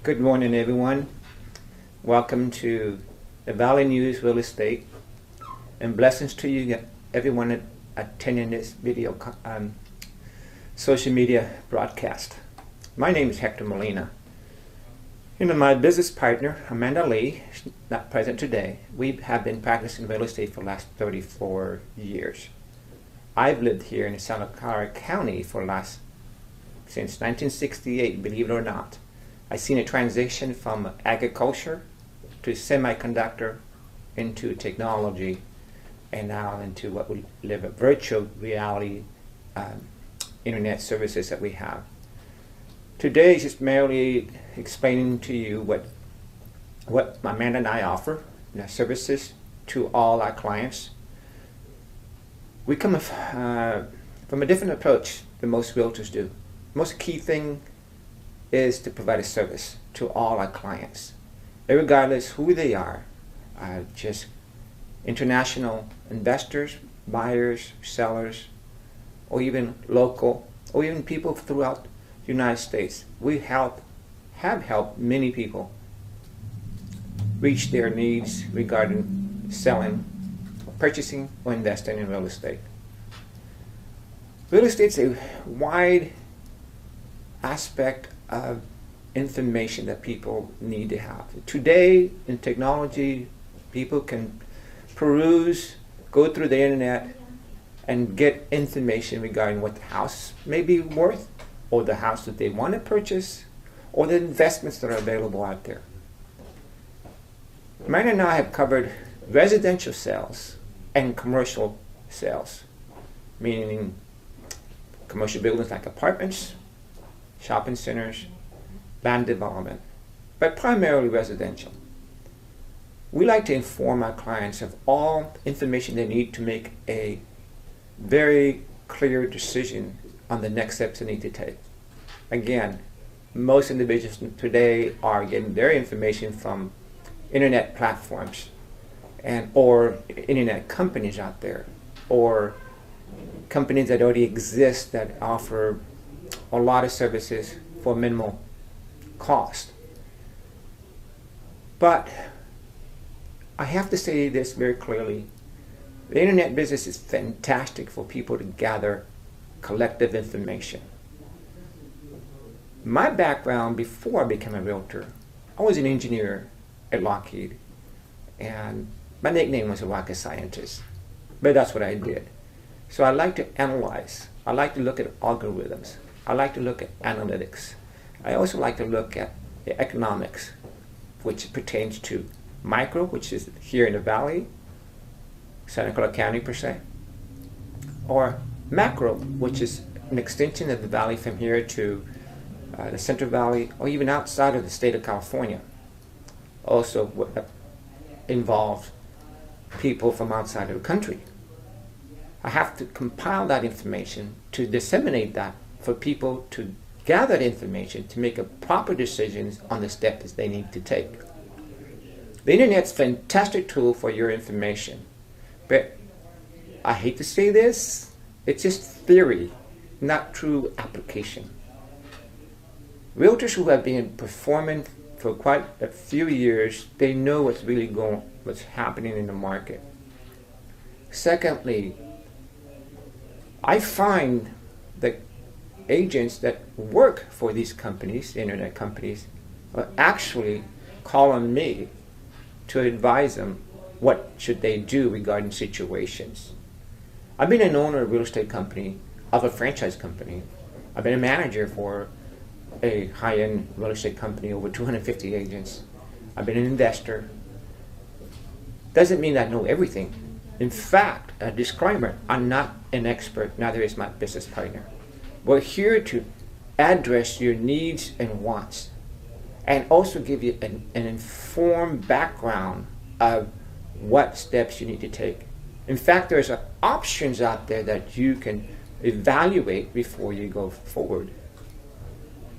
Good morning, everyone. Welcome to the Valley News Real Estate, and blessings to you, everyone attending this video social media broadcast. My name is Hector Molina. My business partner, Amanda Lee, she's not present today. We have been practicing real estate for the last 34 years. I've lived here in Santa Clara County since 1968, believe it or not. I've seen a transition from agriculture to semiconductor into technology, and now into what we live at virtual reality internet services that we have. Today is just merely explaining to you what Amanda and I offer, services to all our clients. We come from a different approach than most realtors do. Most key thing is to provide a service to all our clients, regardless who they are, just international investors, buyers, sellers, or even local, or even people throughout the United States. We have helped many people reach their needs regarding selling, purchasing, or investing in real estate. Real estate is a wide aspect of information that people need to have. Today, in technology, people can peruse, go through the internet, and get information regarding what the house may be worth, or the house that they want to purchase, or the investments that are available out there. Amanda and I have covered residential sales and commercial sales, meaning commercial buildings like apartments, shopping centers, land development, but primarily residential. We like to inform our clients of all information they need to make a very clear decision on the next steps they need to take. Again, most individuals today are getting their information from internet platforms or internet companies out there, or companies that already exist that offer a lot of services for minimal cost. But I have to say this very clearly. The internet business is fantastic for people to gather collective information. My background before I became a realtor, I was an engineer at Lockheed, and my nickname was a rocket scientist, but that's what I did. So I like to analyze. I like to look at algorithms. I like to look at analytics. I also like to look at the economics, which pertains to micro, which is here in the Valley, Santa Clara County per se, or macro, which is an extension of the Valley from here to the Central Valley, or even outside of the state of California. Also involve people from outside of the country. I have to compile that information to disseminate that for people to gather the information to make a proper decisions on the steps they need to take. The internet's a fantastic tool for your information, but I hate to say this, it's just theory, not true application. Realtors who have been performing for quite a few years, they know what's happening in the market. Secondly, I find that agents that work for these companies, internet companies, are actually call on me to advise them what should they do regarding situations. I've been an owner of a real estate company, of a franchise company. I've been a manager for a high-end real estate company, over 250 agents. I've been an investor. Doesn't mean I know everything. In fact, a disclaimer, I'm not an expert, neither is my business partner. We're here to address your needs and wants, and also give you an informed background of what steps you need to take. In fact, there's options out there that you can evaluate before you go forward.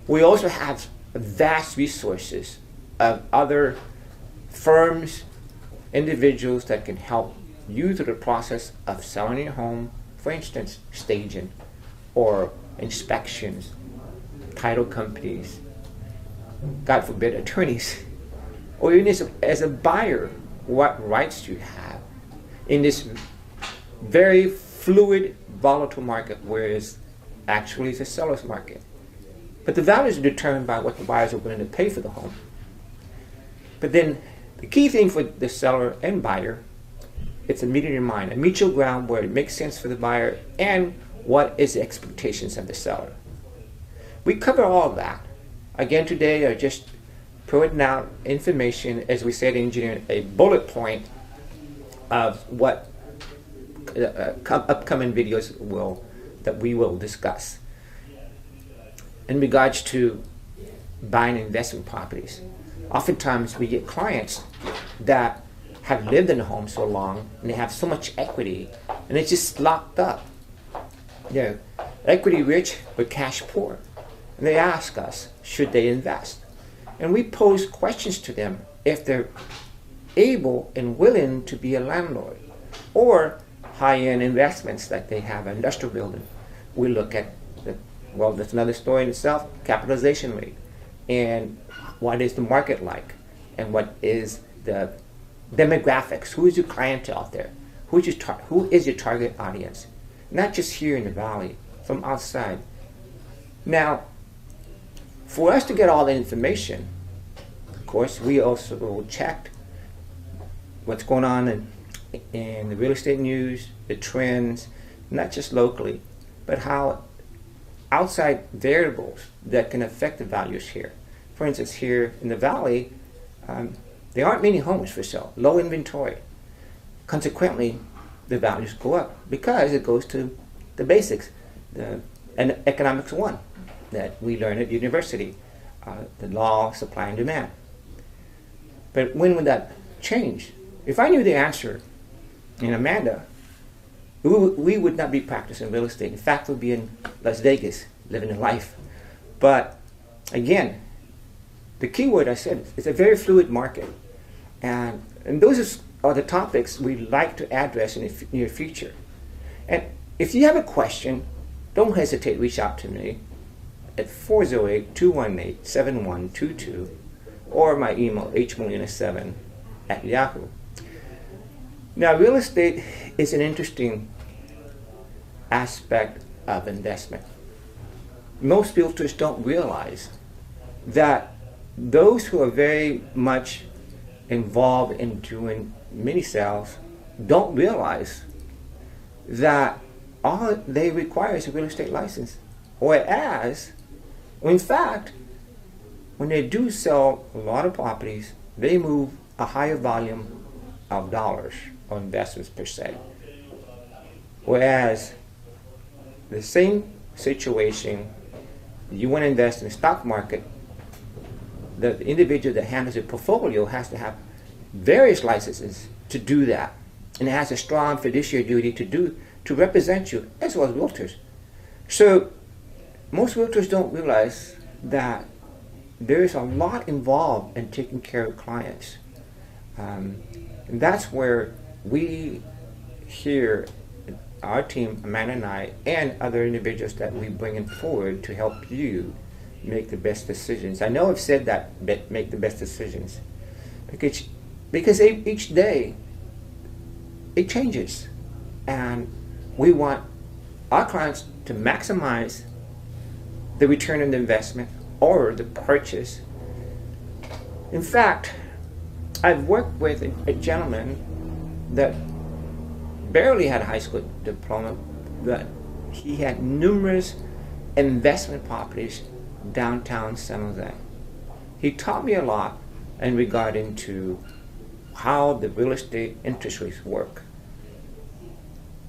We also have vast resources of other firms, individuals that can help you through the process of selling your home, for instance, staging or inspections, title companies, God forbid, attorneys, or even as a buyer, what rights do you have in this very fluid, volatile market, whereas actually it's a seller's market. But the values are determined by what the buyers are willing to pay for the home. But then the key thing for the seller and buyer, it's a meeting in mind, a mutual ground where it makes sense for the buyer and what is the expectations of the seller. We cover all of that. Again, today I just putting out information, as we said in engineering, a bullet point of what upcoming videos that we will discuss in regards to buying investment properties. Oftentimes we get clients that have lived in a home so long and they have so much equity and it's just locked up. They're equity rich but cash poor. And they ask us, should they invest? And we pose questions to them if they're able and willing to be a landlord, or high-end investments like they have an industrial building. We look at that's another story in itself, capitalization rate, and what is the market like, and what is the demographics. Who is your clientele out there? Who is your target audience? Not just here in the Valley, from outside. Now, for us to get all the information, of course, we also checked what's going on in the real estate news, the trends, not just locally, but how outside variables that can affect the values here. For instance, here in the Valley, there aren't many homes for sale, low inventory. Consequently, the values go up because it goes to the basics, and economics 1 that we learn at university, the law of supply and demand. But when would that change? If I knew the answer in Amanda, we would not be practicing real estate. In fact, we'd be in Las Vegas, living a life. But again, the key word I said, it's a very fluid market. And those are the topics we'd like to address in the near future. And if you have a question, don't hesitate to reach out to me at 408-218-7122 or my email, hmolina7@yahoo. Now, real estate is an interesting aspect of investment. Most realtors don't realize that those who are very much involved in doing mini sales don't realize that all they require is a real estate license. Whereas, in fact, when they do sell a lot of properties, they move a higher volume of dollars or investments per se. Whereas the same situation, you want to invest in the stock market, the individual that handles your portfolio has to have various licenses to do that, and it has a strong fiduciary duty to represent you as well as realtors. So most realtors don't realize that there is a lot involved in taking care of clients. And that's where we here, our team, Amanda and I, and other individuals that we bring in forward to help you make the best decisions. I know I've said that, make the best decisions, because each day it changes, and we want our clients to maximize the return on the investment or the purchase. In fact, I've worked with a gentleman that barely had a high school diploma, but he had numerous investment properties downtown San Jose. He taught me a lot in regarding to how the real estate interest rates work.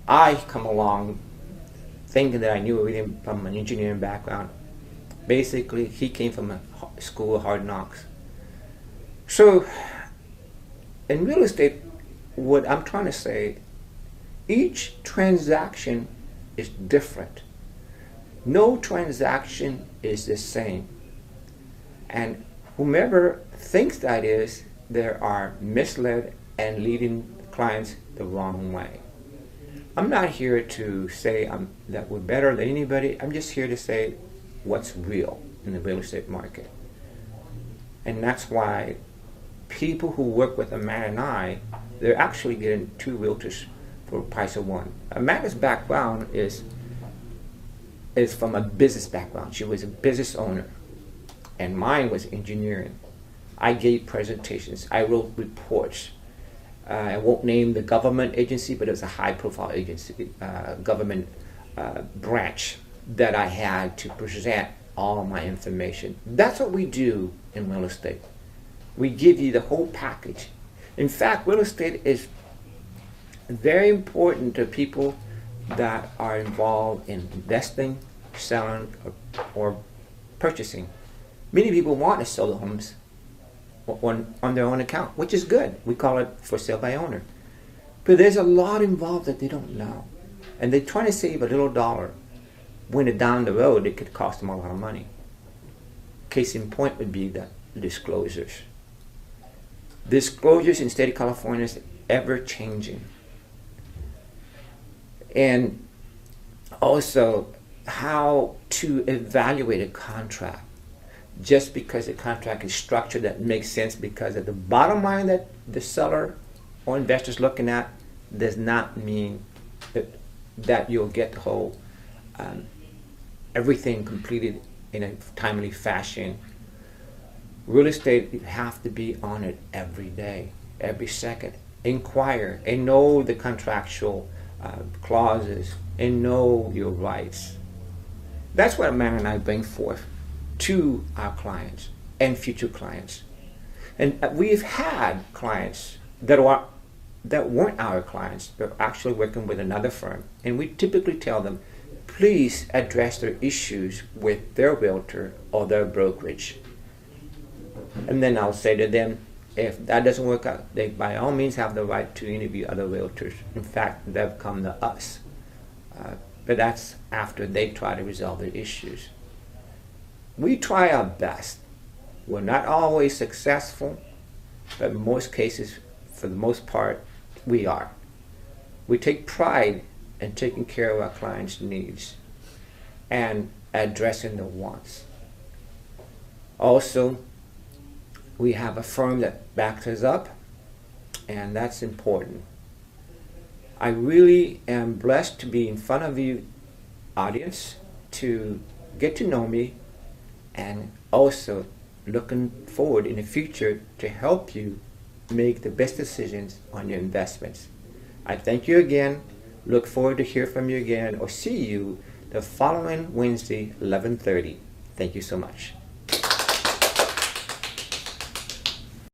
I come along thinking that I knew everything from an engineering background. Basically, he came from a school of hard knocks. So, in real estate, what I'm trying to say, each transaction is different. No transaction is the same. And whomever thinks that is, they are misled and leading clients the wrong way. I'm not here to say that we're better than anybody. I'm just here to say what's real in the real estate market. And that's why people who work with Amanda and I, they're actually getting 2 realtors for the price of 1. Amanda's background is from a business background. She was a business owner, and mine was engineering. I gave presentations. I wrote reports. I won't name the government agency, but it was a high-profile agency, government branch that I had to present all my information. That's what we do in real estate. We give you the whole package. In fact, real estate is very important to people that are involved in investing, selling, or purchasing. Many people want to sell their homes on their own account, which is good. We call it for sale by owner. But there's a lot involved that they don't know. And they're trying to save a little dollar when down the road it could cost them a lot of money. Case in point would be the disclosures. Disclosures in the state of California is ever changing. And also how to evaluate a contract. Just because the contract is structured that makes sense because of the bottom line that the seller or investor is looking at does not mean that you'll get the whole everything completed in a timely fashion. Real estate, you have to be on it every day, every second. Inquire and know the contractual clauses and know your rights. That's what Amanda and I bring forth to our clients and future clients. And we've had clients that weren't our clients. They're actually working with another firm. And we typically tell them, please address their issues with their realtor or their brokerage. And then I'll say to them, if that doesn't work out, they by all means have the right to interview other realtors. In fact, they've come to us. But that's after they try to resolve their issues. We try our best. We're not always successful, but in most cases, for the most part, we are. We take pride in taking care of our clients' needs and addressing their wants. Also, we have a firm that backs us up, and that's important. I really am blessed to be in front of you, audience, to get to know me, and also looking forward in the future to help you make the best decisions on your investments. I thank you again. Look forward to hear from you again or see you the following Wednesday, 11:30. Thank you so much.